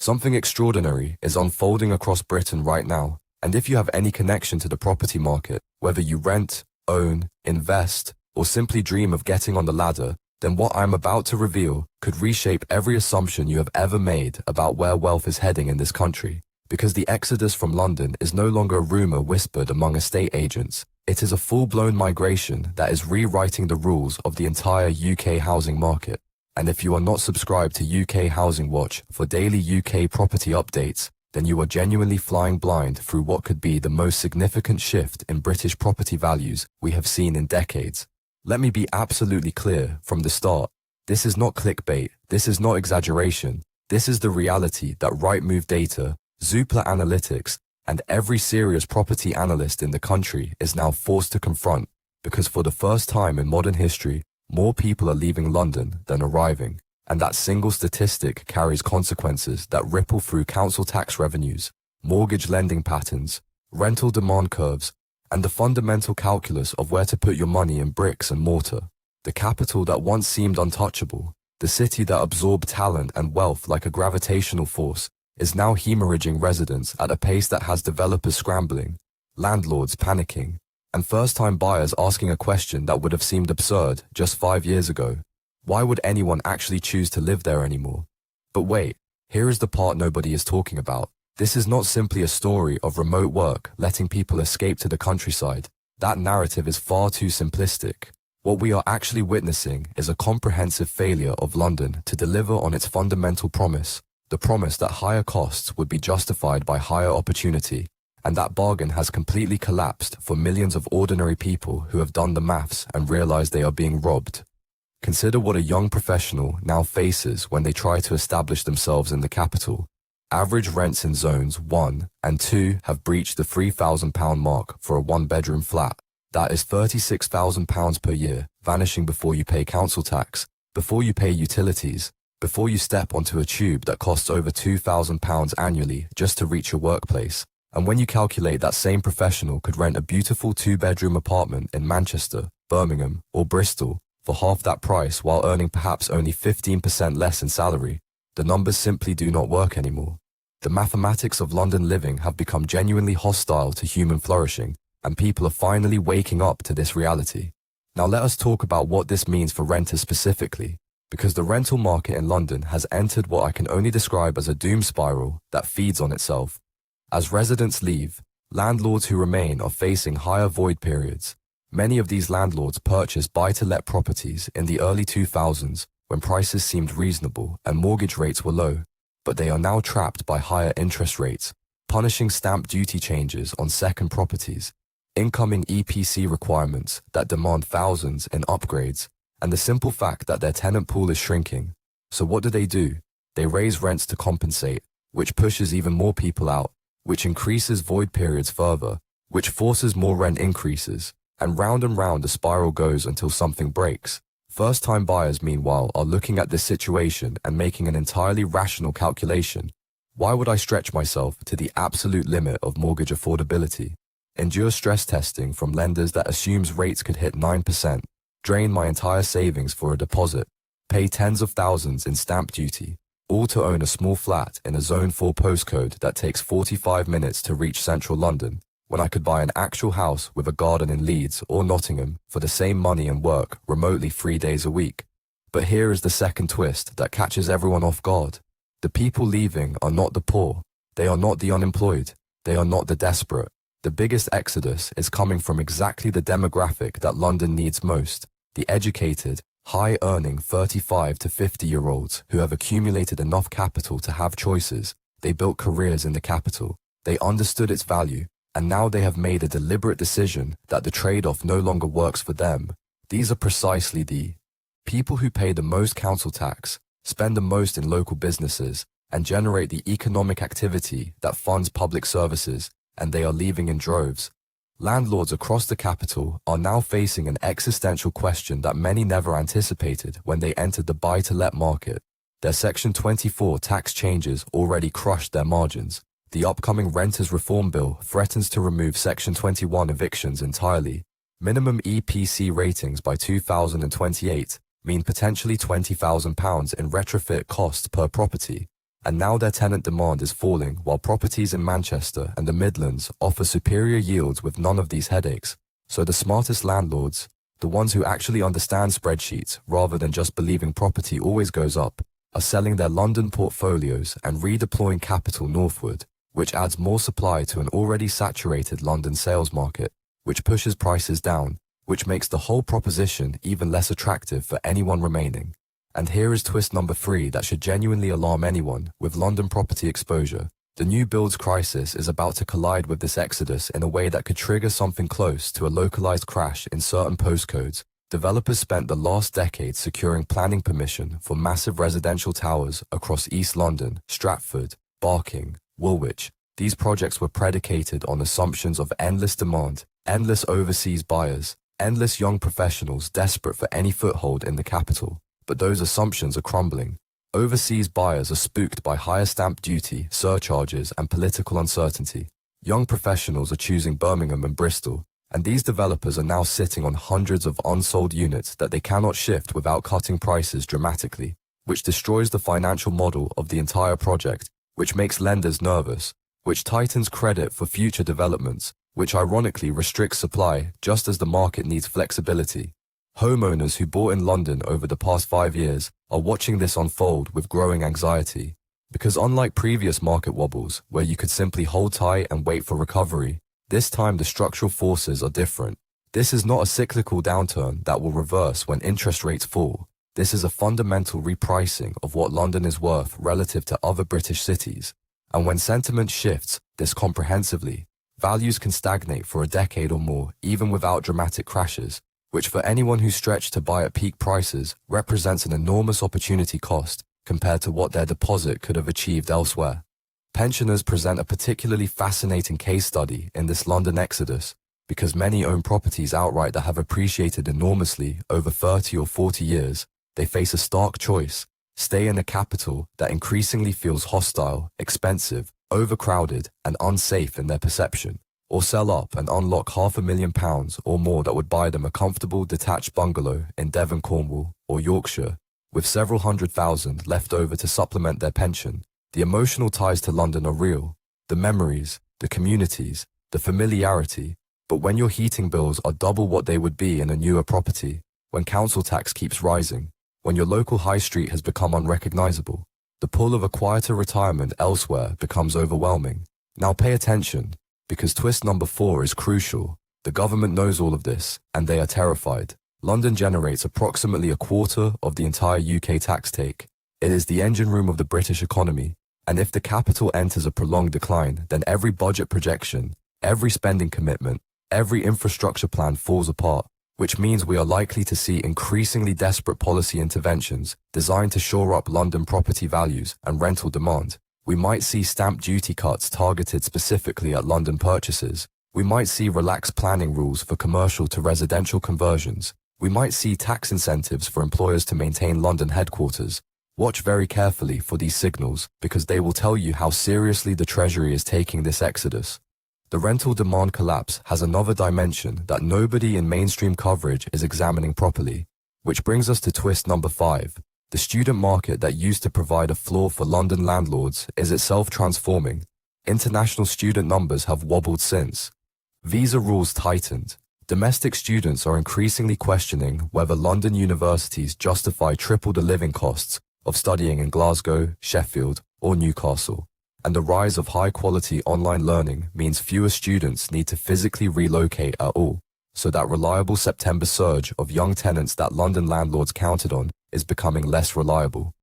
Something extraordinary is unfolding across Britain right now, and if you have any connection to the property market, whether you rent, own, invest, or simply dream of getting on the ladder, then what I'm about to reveal could reshape every assumption you have ever made about where wealth is heading in this country. Because the exodus from London is no longer a rumor whispered among estate agents. It is a full-blown migration that is rewriting the rules of the entire UK housing market. And if you are not subscribed to UK Housing Watch for daily UK property updates, then you are genuinely flying blind through what could be the most significant shift in British property values we have seen in decades. Let me be absolutely clear from the start. This is not clickbait. This is not exaggeration. This is the reality that Rightmove data, Zoopla Analytics, and every serious property analyst in the country is now forced to confront, because for the first time in modern history, more people are leaving London than arriving, and that single statistic carries consequences that ripple through council tax revenues, mortgage lending patterns, rental demand curves, and the fundamental calculus of where to put your money in bricks and mortar. The capital that once seemed untouchable, the city that absorbed talent and wealth like a gravitational force, is now haemorrhaging residents at a pace that has developers scrambling, landlords panicking, and first-time buyers asking a question that would have seemed absurd just 5 years ago. Why would anyone actually choose to live there anymore? But wait, here is the part nobody is talking about. This is not simply a story of remote work letting people escape to the countryside. That narrative is far too simplistic. What we are actually witnessing is a comprehensive failure of London to deliver on its fundamental promise. The promise that higher costs would be justified by higher opportunity, and that bargain has completely collapsed for millions of ordinary people who have done the maths and realize they are being robbed. Consider what a young professional now faces when they try to establish themselves in the capital. Average rents in zones 1 and 2 have breached the £3,000 mark for a one-bedroom flat. That is £36,000 per year, vanishing before you pay council tax, before you pay utilities, before you step onto a tube that costs over £2,000 annually just to reach your workplace. And when you calculate that same professional could rent a beautiful two-bedroom apartment in Manchester, Birmingham, or Bristol for half that price while earning perhaps only 15% less in salary, the numbers simply do not work anymore. The mathematics of London living have become genuinely hostile to human flourishing, and people are finally waking up to this reality. Now let us talk about what this means for renters specifically, because the rental market in London has entered what I can only describe as a doom spiral that feeds on itself. As residents leave, landlords who remain are facing higher void periods. Many of these landlords purchased buy-to-let properties in the early 2000s when prices seemed reasonable and mortgage rates were low, but they are now trapped by higher interest rates, punishing stamp duty changes on second properties, incoming EPC requirements that demand thousands in upgrades, and the simple fact that their tenant pool is shrinking. So what do? They raise rents to compensate, which pushes even more people out, which increases void periods further, which forces more rent increases, and round the spiral goes until something breaks. First-time buyers, meanwhile, are looking at this situation and making an entirely rational calculation. Why would I stretch myself to the absolute limit of mortgage affordability? Endure stress testing from lenders that assumes rates could hit 9%, drain my entire savings for a deposit, pay tens of thousands in stamp duty, all to own a small flat in a Zone 4 postcode that takes 45 minutes to reach central London, when I could buy an actual house with a garden in Leeds or Nottingham for the same money and work remotely 3 days a week. But here is the second twist that catches everyone off guard. The people leaving are not the poor. They are not the unemployed. They are not the desperate. The biggest exodus is coming from exactly the demographic that London needs most: the educated, high-earning 35 to 50-year-olds who have accumulated enough capital to have choices. They built careers in the capital. They understood its value, and now they have made a deliberate decision that the trade-off no longer works for them. These are precisely the people who pay the most council tax, spend the most in local businesses, and generate the economic activity that funds public services, and they are leaving in droves. Landlords across the capital are now facing an existential question that many never anticipated when they entered the buy-to-let market. Their Section 24 tax changes already crushed their margins. The upcoming Renters Reform Bill threatens to remove Section 21 evictions entirely. Minimum EPC ratings by 2028 mean potentially £20,000 in retrofit costs per property, and now their tenant demand is falling while properties in Manchester and the Midlands offer superior yields with none of these headaches. So the smartest landlords, the ones who actually understand spreadsheets rather than just believing property always goes up, are selling their London portfolios and redeploying capital northward, which adds more supply to an already saturated London sales market, which pushes prices down, which makes the whole proposition even less attractive for anyone remaining. And here is twist number 3 that should genuinely alarm anyone with London property exposure. The new builds crisis is about to collide with this exodus in a way that could trigger something close to a localized crash in certain postcodes. Developers spent the last decade securing planning permission for massive residential towers across East London, Stratford, Barking, Woolwich. These projects were predicated on assumptions of endless demand, endless overseas buyers, endless young professionals desperate for any foothold in the capital. But those assumptions are crumbling. Overseas buyers are spooked by higher stamp duty, surcharges, and political uncertainty. Young professionals are choosing Birmingham and Bristol, and these developers are now sitting on hundreds of unsold units that they cannot shift without cutting prices dramatically, which destroys the financial model of the entire project, which makes lenders nervous, which tightens credit for future developments, which ironically restricts supply just as the market needs flexibility. Homeowners who bought in London over the past 5 years are watching this unfold with growing anxiety, because unlike previous market wobbles where you could simply hold tight and wait for recovery, this time the structural forces are different. This is not a cyclical downturn that will reverse when interest rates fall. This is a fundamental repricing of what London is worth relative to other British cities. And when sentiment shifts this comprehensively, values can stagnate for a decade or more even without dramatic crashes, which for anyone who stretched to buy at peak prices represents an enormous opportunity cost compared to what their deposit could have achieved elsewhere. Pensioners present a particularly fascinating case study in this London exodus, because many own properties outright that have appreciated enormously over 30 or 40 years. They face a stark choice: stay in a capital that increasingly feels hostile, expensive, overcrowded, and unsafe in their perception, or sell up and unlock £500,000 or more that would buy them a comfortable detached bungalow in Devon, Cornwall, or Yorkshire, with several £100,000 left over to supplement their pension. The emotional ties to London are real, the memories, the communities, the familiarity, but when your heating bills are double what they would be in a newer property, when council tax keeps rising, when your local high street has become unrecognizable, the pull of a quieter retirement elsewhere becomes overwhelming. Now pay attention, because twist number 4 is crucial. The government knows all of this, and they are terrified. London generates approximately a quarter of the entire UK tax take. It is the engine room of the British economy, and if the capital enters a prolonged decline, then every budget projection, every spending commitment, every infrastructure plan falls apart, which means we are likely to see increasingly desperate policy interventions designed to shore up London property values and rental demand. We might see stamp duty cuts targeted specifically at London purchases. We might see relaxed planning rules for commercial to residential conversions. We might see tax incentives for employers to maintain London headquarters. Watch very carefully for these signals, because they will tell you how seriously the Treasury is taking this exodus. The rental demand collapse has another dimension that nobody in mainstream coverage is examining properly, which brings us to twist number 5. The student market that used to provide a floor for London landlords is itself transforming. International student numbers have wobbled since. Visa rules tightened. Domestic students are increasingly questioning whether London universities justify triple the living costs of studying in Glasgow, Sheffield, or Newcastle. And the rise of high-quality online learning means fewer students need to physically relocate at all. So that reliable September surge of young tenants that London landlords counted on is becoming less reliable.